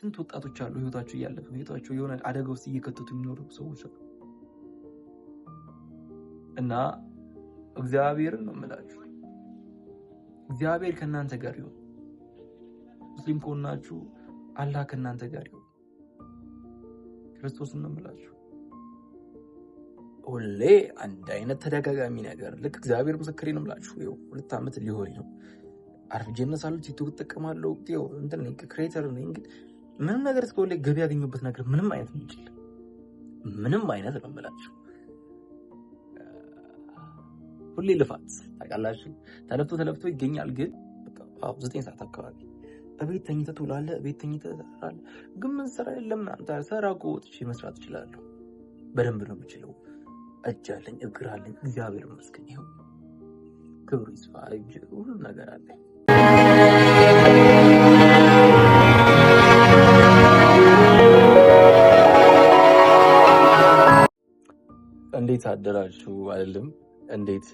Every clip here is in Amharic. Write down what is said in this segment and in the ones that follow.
ስንት ወጣቶች አሉ ህይወታቸው እያለፈ ህይወታቸው የሆነ አደጋ ውስጥ እየከተቱ የሚኖሩ ሰዎች አሉ። እና እግዚአብሔርን ነው የምላችሁ፣ እግዚአብሔር ከእናንተ ጋር ይሁን። ሙስሊም ከሆናችሁ አላህ ከእናንተ ጋር ይሁን። ክርስቶስን ነው የምላችሁ። ሁሌ አንድ አይነት ተደጋጋሚ ነገር ልክ እግዚአብሔር ምስክሬ ነው የምላችሁ። ይኸው 2 ዓመት ሊሆን ነው አርፍጄ እነሳለሁ፣ ቲክቶክ እጠቀማለሁ። ይኸው እንትን ነኝ ክሬተር ነኝ። ግን ምንም ነገር እስከሁሌ ገቢ ያገኙበት ነገር ምንም አይነት ነው እንጂ ምንም አይነት ነው የምላችሁ። ሁሌ ልፋት ታውቃላችሁ፣ ተለፍቶ ይገኛል። ግን በቃ 9 ሰዓት አካባቢ እቤት ተኝተህ ትውላለህ፣ እቤት ተኝተህ ትሰራለህ። ግን ምን ስራ የለም አንተ ሰራ እኮ ወጥቼ መስራት እችላለሁ። በደንብ ነው የምችለው። እጅ አለኝ፣ እግር አለኝ። እግዚአብሔር ይመስገን። ይኸው ክብሩ ይስፋ፣ ሁሉ ነገር አለኝ። እንዴት አደራችሁ አይደለም፣ እንዴት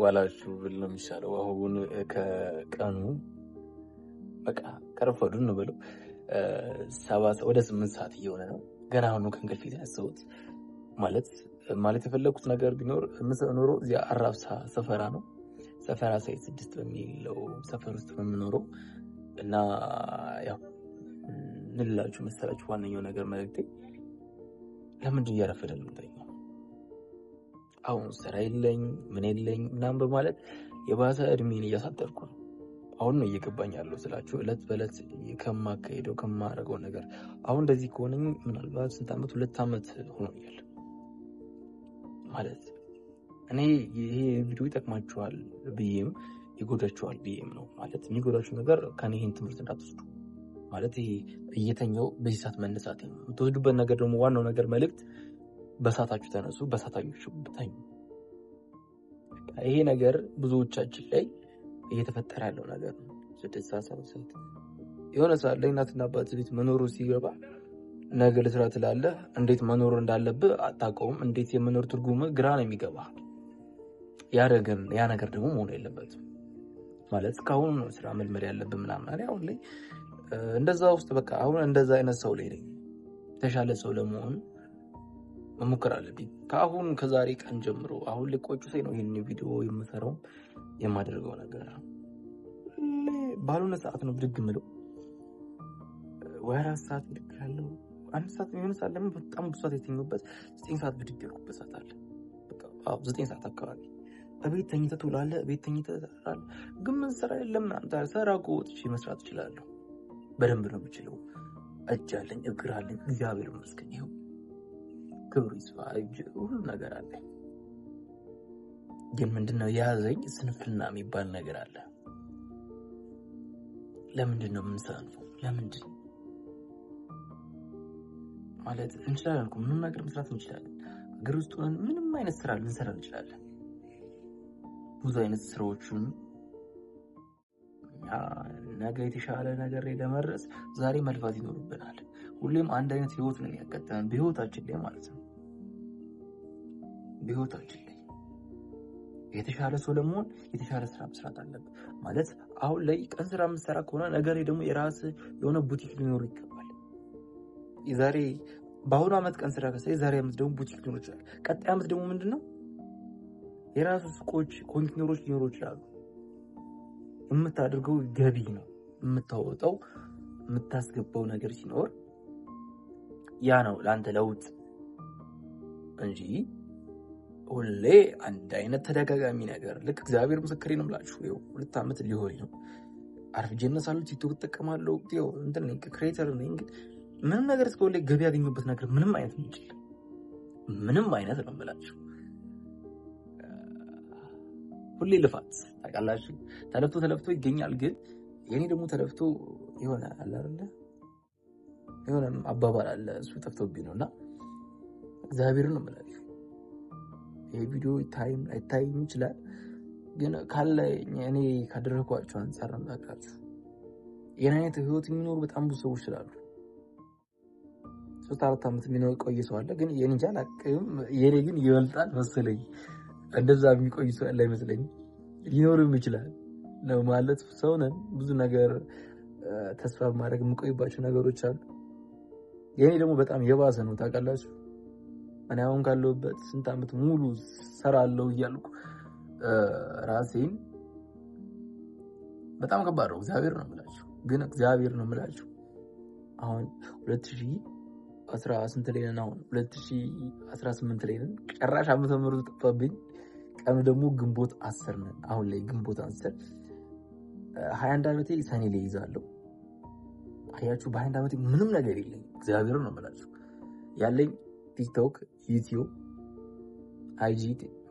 ዋላችሁ ብል ነው የሚሻለው። አሁን ከቀኑ በቃ ከረፈዱ ነው ብለው ወደ 8 ሰዓት እየሆነ ነው። ገና አሁኑ ከእንቅልፌ የተነሳሁት። ማለት የፈለኩት ነገር ቢኖር የምኖረው እዚያ አራብሳ ሰፈራ ነው። ሰፈራ ሳይት 6 በሚለው ሰፈር ውስጥ ነው የምኖረው። እና ያው ምን ልላችሁ መሰላችሁ፣ ዋነኛው ነገር መልእክቴ ለምንድን እያረፈደ ነው የምተኛው? አሁን ስራ የለኝ ምን የለኝ ምናምን በማለት የባሰ እድሜን እያሳጠርኩ ነው። አሁን ነው እየገባኝ ያለው ስላችሁ፣ እለት በእለት ከማካሄደው ከማደርገው ነገር አሁን እንደዚህ ከሆነኝ ምናልባት ስንት ዓመት 2 ዓመት ሆኖኛል ማለት እኔ ይሄ ቪዲዮ ይጠቅማችኋል ብዬም ይጎዳችኋል ብዬም ነው ማለት። የሚጎዳችሁ ነገር ከኔ ይሄን ትምህርት እንዳትወስዱ ማለት ይሄ እየተኛው በዚህ ሰዓት መነሳት ነው የምትወስዱበት ነገር። ደግሞ ዋናው ነገር መልእክት በሰዓታችሁ ተነሱ፣ በሰዓታችሁ ተኙ። ይሄ ነገር ብዙዎቻችን ላይ እየተፈጠረ ያለው ነገር ነው። 6 ሰዓት 7 ሰዓት የሆነ ሰዓት ላይ እናትና አባት ቤት መኖሩ ሲገባ ነገ ልስራ ትላለህ። እንዴት መኖር እንዳለብህ አታውቀውም። እንዴት የመኖር ትርጉም ግራ ነው የሚገባ። ያ ነገር ደግሞ መሆን የለበትም ማለት ከአሁኑ ነው ስራ መልመድ ያለብን ምናምን። እኔ አሁን ላይ እንደዛ ውስጥ በቃ አሁን እንደዛ አይነት ሰው ላይ ነኝ። የተሻለ ሰው ለመሆን መሞከር አለብኝ ከአሁን ከዛሬ ቀን ጀምሮ። አሁን ላይ ቆጭ ሰይ ነው ይሄን ቪዲዮ የምሰራው የማደርገው ነገር ባልሆነ ሰዓት ነው ብድግ ምለው። ወይ 4 ሰዓት ብድግ ያለው 1 ሰዓት የሚሆን ሰዓት ለምን በጣም ብዙ ሰዓት የተኛሁበት 9 ሰዓት ብድግ ያልኩበት ሰዓት አለ። በቃ 9 ሰዓት አካባቢ እቤት ተኝተህ ትውላለህ፣ እቤት ተኝተህ ትሰራለህ። ግን ምን ስራ የለም አንተ ሰራ እኮ ወጥቼ መስራት እችላለሁ። በደንብ ነው የምችለው። እጅ አለኝ፣ እግር አለኝ። እግዚአብሔር ይመስገን። ይኸው ክብሩ ይስፋ፣ ሁሉ ነገር አለኝ። ግን ምንድነው የያዘኝ? ስንፍና የሚባል ነገር አለ። ለምንድን ነው የምንሰንፈው? ለምንድን ማለት እንችላለን እኮ ምንም ነገር መስራት እንችላለን። ሀገር ውስጥ ሆነን ምንም አይነት ስራ ልንሰራ እንችላለን። ብዙ አይነት ስራዎችን ነገ የተሻለ ነገር ላይ ለመድረስ ዛሬ መልፋት ይኖርብናል። ሁሌም አንድ አይነት ህይወት ነው የሚያጋጥመን በህይወታችን ላይ ማለት ነው። በህይወታችን ላይ የተሻለ ሰው ለመሆን የተሻለ ስራ መስራት አለብን ማለት። አሁን ላይ ቀን ስራ የምትሰራ ከሆነ ነገ ላይ ደግሞ የራስ የሆነ ቡቲክ ሊኖር ይገባል። የዛሬ በአሁኑ ዓመት ቀን ስራ ከሰራ የዛሬ ዓመት ደግሞ ቡቲክ ሊኖር ይችላል። ቀጣይ ዓመት ደግሞ ምንድነው የራሱ ሱቆች ኮንቲነሮች ሊኖሩ ይችላሉ። የምታደርገው ገቢ ነው የምታወጣው የምታስገባው ነገር ሲኖር ያ ነው ለአንተ ለውጥ እንጂ ሁሌ አንድ አይነት ተደጋጋሚ ነገር ልክ እግዚአብሔር ምስክሬ ነው የምላችሁ። ይኸው 2 ዓመት ሊሆን ነው አርፍጄ እነሳለሁ፣ ቲክቶክ እጠቀማለሁ። ይኸው እንትን ነኝ ክሬተር ነኝ። ግን ምንም ነገር እስከሁሌ ገቢ ያገኙበት ነገር ምንም አይነት ነው እንጂ ምንም አይነት ነው የምላችሁ። ሁሌ ልፋት ታውቃላችሁ፣ ተለፍቶ ይገኛል። ግን የኔ ደግሞ ተለፍቶ የሆነ አለ አይደለ የሆነ አባባል አለ፣ እሱ ጠፍቶብኝ ነውና እግዚአብሔርን ነው የምላችሁ። ይሄ ቪዲዮ አይታይም ይችላል፣ ግን ካለ እኔ ካደረኳቸው አንፃር ነው የምላችሁ። የኔ አይነት ህይወት የሚኖሩ በጣም ብዙ ሰዎች ስላሉ 3-4 ዓመት የሚኖር ቆይ ሰው አለ። ግን የኔ እንጃ አላውቅም፣ የኔ ግን ይበልጣል መሰለኝ። እንደዛ የሚቆይ ሰው ያለ አይመስለኝም። ሊኖርም ይችላል ነው ማለት ሰው ነን። ብዙ ነገር ተስፋ ማድረግ የምቆይባቸው ነገሮች አሉ። የኔ ደግሞ በጣም የባሰ ነው ታውቃላችሁ። እኔ አሁን ካለሁበት ስንት ዓመት ሙሉ ሰራለሁ እያልኩ ራሴን በጣም ከባድ ነው። እግዚአብሔር ነው የምላችሁ፣ ግን እግዚአብሔር ነው የምላችሁ። አሁን 2010 ላይ ነን፣ አሁን 2018 ላይ ነን። ጭራሽ ዓመተ ምህረቱ ጠፋብኝ። ቀኑ ደግሞ ግንቦት 10 ነን። አሁን ላይ ግንቦት 10 21 ዓመቴ ሰኔ ላይ ይዛለሁ። አያችሁ፣ በ21 ዓመቴ ምንም ነገር የለኝም። እግዚአብሔር ነው የምላችሁ። ያለኝ ቲክቶክ፣ ዩቲዩብ፣ አይጂ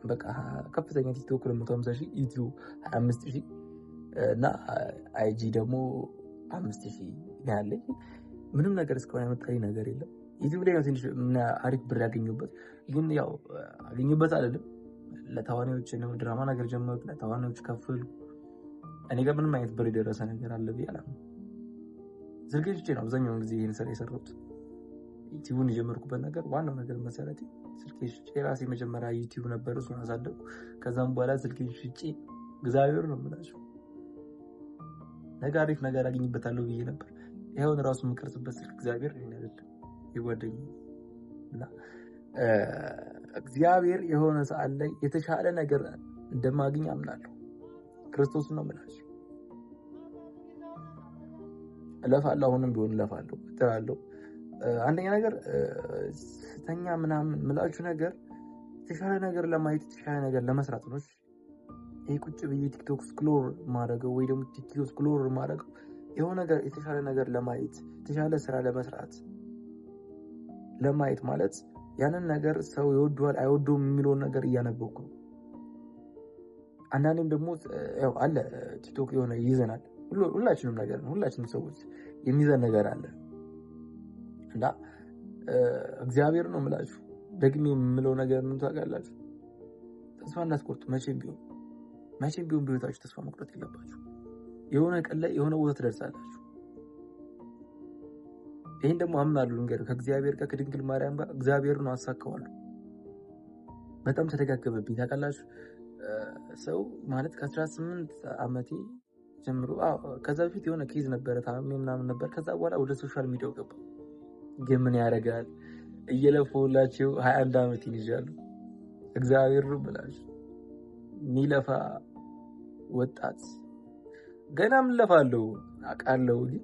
በቃ ከፍተኛ ቲክቶክ 250,000፣ ዩቲዩብ 25,000 እና አይጂ ደግሞ 5,000 ነው ያለኝ። ምንም ነገር እስካሁን ያመጣልኝ ነገር የለም። ዩቲዩብ ላይ ነው ትንሽ አሪፍ ብር ያገኘሁበት፣ ግን ያው አገኘሁበት አይደለም። ለተዋናዮች ነው ድራማ ነገር ጀመርኩ፣ ለተዋናዮች ከፍሉ። እኔ ጋር ምንም አይነት ብር የደረሰ ነገር አለ ብዬ አላምንም። ስልኬ ሽጬ ነው አብዛኛውን ጊዜ ይሄን ስራ የሰራሁት። ዩቲዩብን የጀመርኩበት ነገር ዋናው ነገር መሰረቴ ስልኬ ሽጬ፣ የራሴ መጀመሪያ ዩቲዩብ ነበር፣ እሱን አሳደግኩ። ከዛም በኋላ ስልኬ ሽጬ እግዚአብሔር ነው የምላችሁ ነገ አሪፍ ነገር አገኝበታለሁ ብዬ ነበር። ይሄውን ራሱ የምቀርጽበት ስልክ እግዚአብሔር ነው አይደለም የጓደኛዬ እና እግዚአብሔር የሆነ ሰዓት ላይ የተሻለ ነገር እንደማግኝ አምናለሁ። ክርስቶስን ነው የምላችሁ። እለፋለሁ፣ አሁንም ቢሆን እለፋለሁ፣ እጥራለሁ። አንደኛ ነገር ስተኛ ምናምን የምላችሁ ነገር የተሻለ ነገር ለማየት የተሻለ ነገር ለመስራት ነው። ይሄ ቁጭ ብዬ ቲክቶክ ስክሮል ማድረገው ወይ ደግሞ ቲክቶክ ስክሮል ማድረገው የሆነ ነገር የተሻለ ነገር ለማየት የተሻለ ስራ ለመስራት ለማየት ማለት ያንን ነገር ሰው ይወደዋል አይወደውም የሚለውን ነገር እያነበብኩ ነው። አንዳንዴም ደግሞ ያው አለ ቲክቶክ የሆነ ይዘናል፣ ሁላችንም ነገር ነው፣ ሁላችንም ሰዎች የሚዘን ነገር አለ እና እግዚአብሔር ነው የምላችሁ። ደግሜ የምለው ነገር ምን ታውቃላችሁ? ተስፋ እንዳትቆርጡ። መቼም ቢሆን በህይወታችሁ ተስፋ መቁረጥ የለባችሁ። የሆነ ቀን ላይ የሆነ ቦታ ትደርሳላችሁ። ይሄን ደግሞ አምናለሁ። እንግዲህ ከእግዚአብሔር ጋር ከድንግል ማርያም ጋር እግዚአብሔር ነው አሳካዋለሁ። በጣም ተደጋገመብኝ ታውቃላችሁ። ሰው ማለት ከ18 ዓመቴ ጀምሮ ከዛ በፊት የሆነ ኬዝ ነበረ፣ ታምሜ ምናምን ነበር። ከዛ በኋላ ወደ ሶሻል ሚዲያው ገባ። ግን ምን ያደርጋል እየለፈውላችሁ 21 ዓመት ይይዛሉ። እግዚአብሔር ነው ብላችሁ ሚለፋ ወጣት ገና ምን ለፋለሁ አውቃለሁ። ግን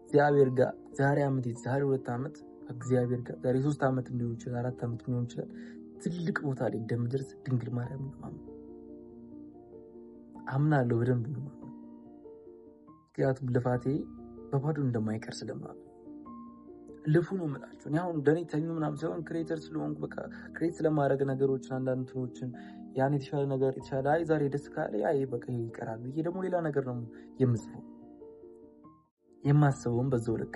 እግዚአብሔር ጋር ዛሬ 2 ዓመት እግዚአብሔር ጋር ዛሬ 3 ዓመት ሊሆን ይችላል፣ 4 ዓመት ሊሆን ይችላል። ትልቅ ቦታ ላይ እንደምደርስ ድንግል ማርያም ነው አምናለሁ፣ በደንብ ነው። ምክንያቱም ልፋቴ በባዶ እንደማይቀር ስለማውቅ ልፉ ነው የምላችሁ። እኔ አሁን እንደኔ ተኙ ምናምን ሳይሆን ክሬተር ስለሆንኩ በቃ ክሬት ስለማድረግ ነገሮችን አንዳንድ እንትኖችን ያን የተሻለ ነገር የተሻለ አይ ዛሬ ደስ ካለ አይ በቃ ይቀራል። ይሄ ደግሞ ሌላ ነገር ነው የምጽፈው የማስበውም በዛው ልክ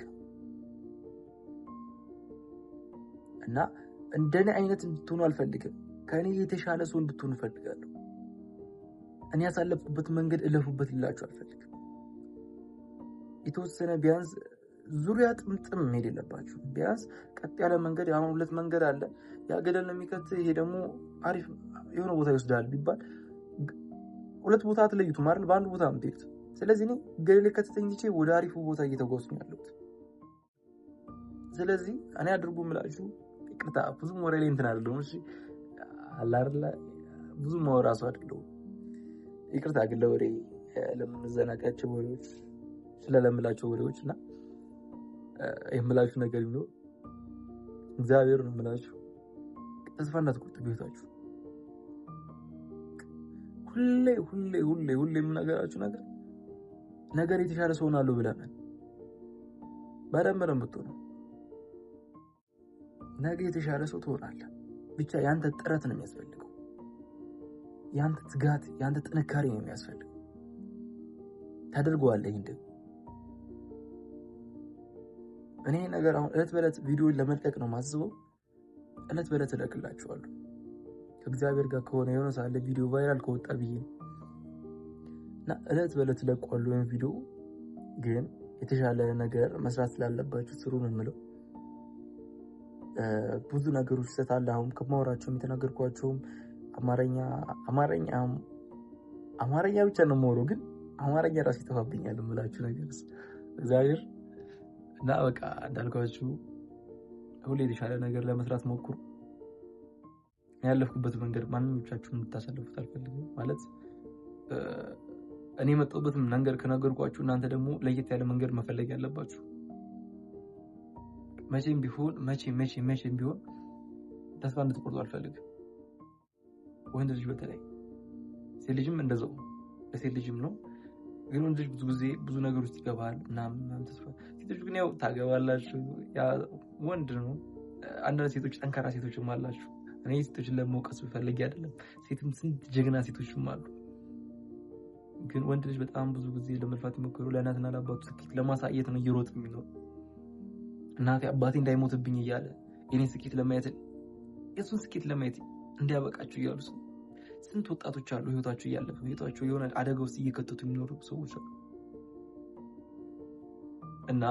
እና እንደኔ አይነት እንድትሆኑ አልፈልግም። ከኔ የተሻለ ሰው እንድትሆኑ እፈልጋለሁ። እኔ ያሳለፍኩበት መንገድ እለፉበት ልላችሁ አልፈልግም። የተወሰነ ቢያንስ ዙሪያ ጥምጥም መሄድ የለባችሁ። ቢያንስ ቀጥ ያለ መንገድ፣ አሁን 2 መንገድ አለ። ያ ገደል ነው የሚከት፣ ይሄ ደግሞ አሪፍ የሆነ ቦታ ይወስዳል ቢባል 2 ቦታ አትለዩትም አይደል? በአንድ ቦታ የምትሄዱት። ስለዚህ እኔ ገደል ከተተኝቼ ወደ አሪፉ ቦታ እየተጓዝኩ ነው ያለሁት። ስለዚህ እኔ አድርጉ የምላችሁ ይቅርታ፣ ብዙ ወሬ ላይ እንትን አይደለሁም። እሺ አላርላ ብዙ ማወራ ሰው አይደለሁም። ይቅርታ ግን ለወሬ ለምንዘናጋቸው ወሬዎች ስለለምላቸው ወሬዎች እና የምላችሁ ነገር ቢኖር እግዚአብሔር ነው የምላችሁ፣ ተስፋ እንዳትቆርጡ በህይወታችሁ። ሁሌ የምነግራችሁ ነገር የተሻለ ሰው ሆናለሁ ብለናል። በደንብ ነው የምትሆነው። ነገ የተሻለ ሰው ትሆናለህ። ብቻ ያንተ ጥረት ነው የሚያስፈልገው፣ ያንተ ትጋት፣ ያንተ ጥንካሬ ነው የሚያስፈልገው። ታደርገዋለህ። እኔ ነገር አሁን እለት በእለት ቪዲዮ ለመልቀቅ ነው ማስበው። እለት በእለት እለቅላችኋለሁ ከእግዚአብሔር ጋር ከሆነ የሆነ ሳለ ቪዲዮ ቫይራል ከወጣ ብዬ እና እለት በእለት እለቀዋለሁ። ቪዲዮ ግን የተሻለ ነገር መስራት ስላለባችሁ ስሩ ነው የምለው። ብዙ ነገሮች ሰታለ አሁን ከማወራቸውም የተናገርኳቸውም አማርኛ ብቻ ነው የማወራው፣ ግን አማርኛ ራሱ ይጠፋብኛል የምላችሁ ነገር እግዚአብሔር እና በቃ እንዳልኳችሁ ሁሌ የተሻለ ነገር ለመስራት ሞክሩ። ያለፍኩበት መንገድ ማንኛቻችሁም እንድታሳልፉት አልፈልግም። ማለት እኔ የመጣሁበትም መንገድ ከነገርኳችሁ እናንተ ደግሞ ለየት ያለ መንገድ መፈለግ ያለባችሁ። መቼም ቢሆን ተስፋ እንድትቆርጡ አልፈልግም። ወንድ ልጅ በተለይ ሴት ልጅም እንደዛው ለሴት ልጅም ነው። ግን ወንድ ልጅ ብዙ ጊዜ ብዙ ነገር ውስጥ ይገባል ምናምን ተስፋ። ሴቶች ግን ያው ታገባላችሁ፣ ያ ወንድ ነው። አንዳንድ ሴቶች ጠንካራ ሴቶችም አላችሁ። እኔ ሴቶችን ለመውቀስ ፈልጌ አይደለም፣ ሴትም ስንት ጀግና ሴቶችም አሉ። ግን ወንድ ልጅ በጣም ብዙ ጊዜ ለመልፋት የሚሞክሩ ለእናትና ለአባቱ ስኬት ለማሳየት ነው እየሮጥ የሚኖር። እናቴ አባቴ እንዳይሞትብኝ እያለ የኔ ስኬት ለማየት የሱን ስኬት ለማየት እንዲያበቃችሁ እያሉ ስንት ወጣቶች አሉ ህይወታቸው እያለፈ ህይወታቸው የሆነ አደጋ ውስጥ እየከተቱ የሚኖሩ ሰዎች አሉ። እና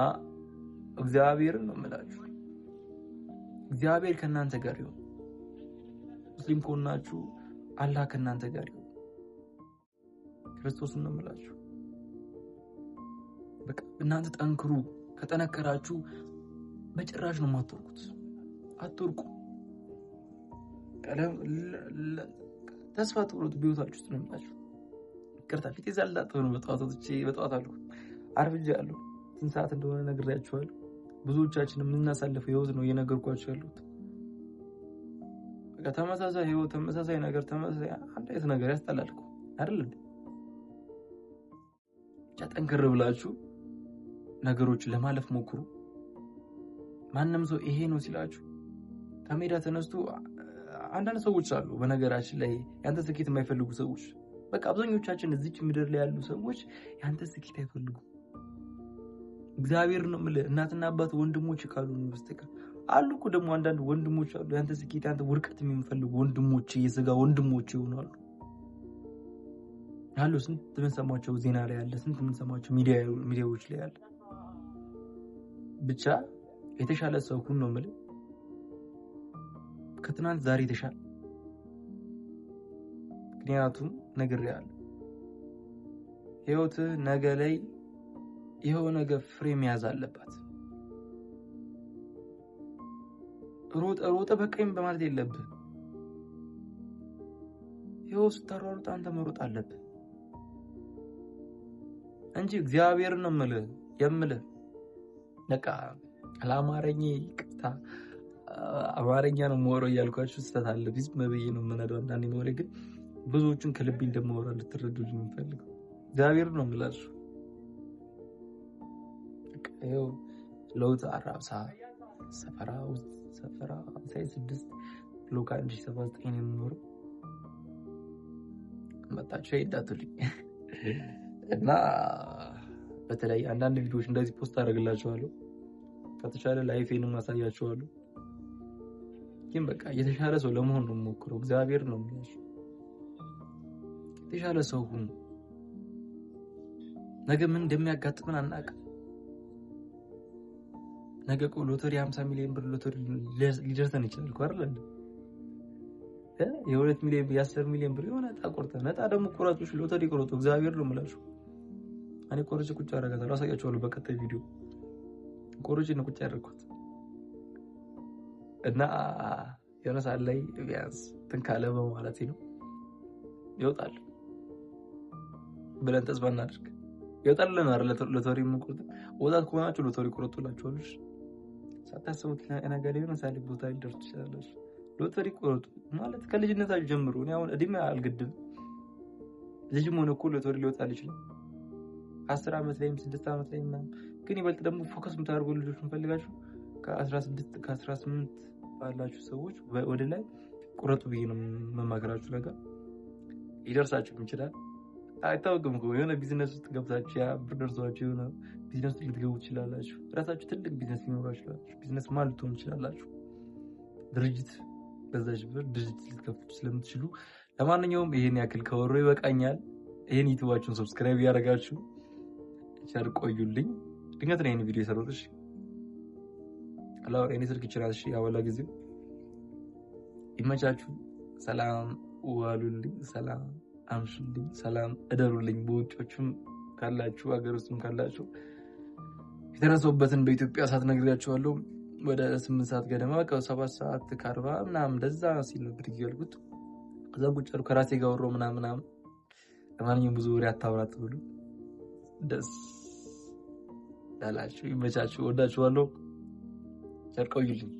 እግዚአብሔርን ነው የምላችሁ፣ እግዚአብሔር ከእናንተ ጋር ይሁን። ሙስሊም ከሆናችሁ አላህ ከእናንተ ጋር ይሁን። ክርስቶስን ነው የምላችሁ። በቃ እናንተ ጠንክሩ። ከጠነከራችሁ በጭራሽ ነው የማትወርቁት። አትወርቁ። ተስፋ ትቁረጡ በህይወታችሁ ውስጥ ነው የምላችሁ። ይቅርታ ፊቴ ዛልዳጥ ነው በጠዋት አልኩ አርፍጃለሁ። ስንት ሰዓት እንደሆነ ነግሬያችኋለሁ። ብዙዎቻችን የምናሳልፈው ህይወት ነው እየነገርኳችሁ ያሉት። በቃ ተመሳሳይ ህይወት፣ ተመሳሳይ ነገር፣ ተመሳሳይ አንድ አይነት ነገር ያስጠላል እኮ አይደል? ብቻ ጠንከር ብላችሁ ነገሮችን ለማለፍ ሞክሩ። ማንም ሰው ይሄ ነው ሲላችሁ ከሜዳ ተነስቶ አንዳንድ ሰዎች አሉ በነገራችን ላይ ያንተ ስኬት የማይፈልጉ ሰዎች። በቃ አብዛኞቻችን እዚች ምድር ላይ ያሉ ሰዎች ያንተ ስኬት አይፈልጉም። እግዚአብሔር ነው የምልህ። እናትና አባት ወንድሞች ካሉ ነው በስተቀር አሉ እኮ ደግሞ አንዳንድ ወንድሞች አሉ ያንተ ስኬት ያንተ ውድቀት የሚፈልጉ ወንድሞች፣ የሥጋ ወንድሞች ይሆናሉ አሉ። ስንት የምንሰማቸው ዜና ላይ ያለ፣ ስንት የምንሰማቸው ሚዲያዎች ላይ ያለ። ብቻ የተሻለ ሰው ሁን ነው የምልህ። ከትናንት ዛሬ የተሻለ። ምክንያቱም ነግሬሃለሁ፣ ህይወት ነገ ላይ የሆነ ነገር ፍሬ መያዝ አለባት። ሮጠ በቀኝ በማለት የለብህ። ህይወት ስተሯሩጥ አንተ መሮጥ አለብህ እንጂ እግዚአብሔርን ነው የምልህ። በቃ አላማረኝ ይቅርታ፣ አማርኛ ነው የማወራው እያልኳችሁ ስህተት አለ ቢዝ መብዬ ነው የምነዳው። አንዳንዴ ነው ግን ብዙዎቹን ከልቤ እንደማወራ ልትረዱልኝ የምፈልገው እግዚአብሔርን ነው የምላችሁ። ይኸው ለውጥ አራብሳ ሰፈራ 6 ብሎክ 1079 የምኖረው መጣችሁ ይዳቱልኝ እና በተለይ አንዳንድ ቪዲዮዎች እንደዚህ ፖስት አደርግላችኋለሁ። ከተቻለ ላይፌንም አሳያችኋለሁ። ግን በቃ የተሻለ ሰው ለመሆን ነው የምሞክረው። እግዚአብሔር ነው የሚያሽ የተሻለ ሰው ሁኑ። ነገ ምን እንደሚያጋጥመን አናውቅም። ነገ እኮ ሎተሪ 50 ሚሊዮን ብር ሎተሪ ሊደርሰን ይችላል እኮ አይደል? የ2 ሚሊዮን የ10 ሚሊዮን ብር የሆነ ዕጣ ቆርጠን ዕጣ ደግሞ ቆራጮች ሎተሪ ቆርጦ እግዚአብሔር ነው የምላችሁ። እኔ ቆርጬ ቁጭ አደርጋታለሁ፣ አሳያችኋለሁ በቀጣይ ቪዲዮ። ቆርጬ ነው ቁጭ ያደረኩት እና የሆነ ሰዓት ላይ ቢያንስ ትንካለ በማለቴ ነው ይወጣል ብለን ተስፋ እናድርግ። ይወጣል ነው አይደል? ሎተሪ የምንቆርጥ ወጣት ከሆናችሁ ሎተሪ ቆርጡላችኋል። ሳታስቡት ነገር የሆነ ሰዓት ቦታ ሊደርሱ ይችላል። ሎተሪ ቆርጡ ማለት ከልጅነታችሁ ጀምሮ ነው። አሁን እድሜ አልገድም። ልጅም ሆነ እኮ ሎተሪ ሊወጣል ይችላል 10 ዓመት ላይም 6 ዓመት ላይ ምናምን። ግን ይበልጥ ደግሞ ፎከስ የምታደርጉ ልጆች እንፈልጋችሁ ከ16 ከ18 ባላችሁ ሰዎች ወደ ላይ ቁረጡ ብዬ ነው መማከራችሁ። ነገር ሊደርሳችሁ ይችላል አይታወቅም እኮ የሆነ ቢዝነስ ውስጥ ገብታችሁ ያ ብር ደርሷችሁ የሆነ ቢዝነስ ውስጥ ልትገቡ ትችላላችሁ። ራሳችሁ ትልቅ ቢዝነስ ሊኖራችሁ ቢዝነስ ማለት ልትሆኑ ትችላላችሁ። ድርጅት በዛች ብር ድርጅት ልትከፍቱ ስለምትችሉ ለማንኛውም ይሄን ያክል ከወሮ ይበቃኛል። ይሄን ዩቲዩባችሁን ሰብስክራይብ ያደርጋችሁ ቻል ቆዩልኝ። ድንገት ነው ይሄን ቪዲዮ የሰራሁት። እሺ አላው እኔ ስልክ ይችላል። እሺ ያወላ ጊዜ ይመቻችሁ። ሰላም ዋሉልኝ፣ ሰላም አምሹልኝ፣ ሰላም እደሩልኝ። በውጮቹም ካላችሁ ሀገር ውስጥም ካላችሁ የተነሳሁበትን በኢትዮጵያ ሰዓት ነግሬያቸዋለሁ። ወደ 8 ሰዓት ገደማ ከ7 ሰዓት ከ40 ምናምን እንደዛ ሲል ነበር ያልኩት። ከዛ ቁጭ አልኩ ከራሴ ጋር ወሮ ምናምን። ለማንኛውም ብዙ ወሬ አታውራት ብሉ። ደስ ያላችሁ ይመቻችሁ። ወዳችኋለሁ። ቸር ቆዩልኝ።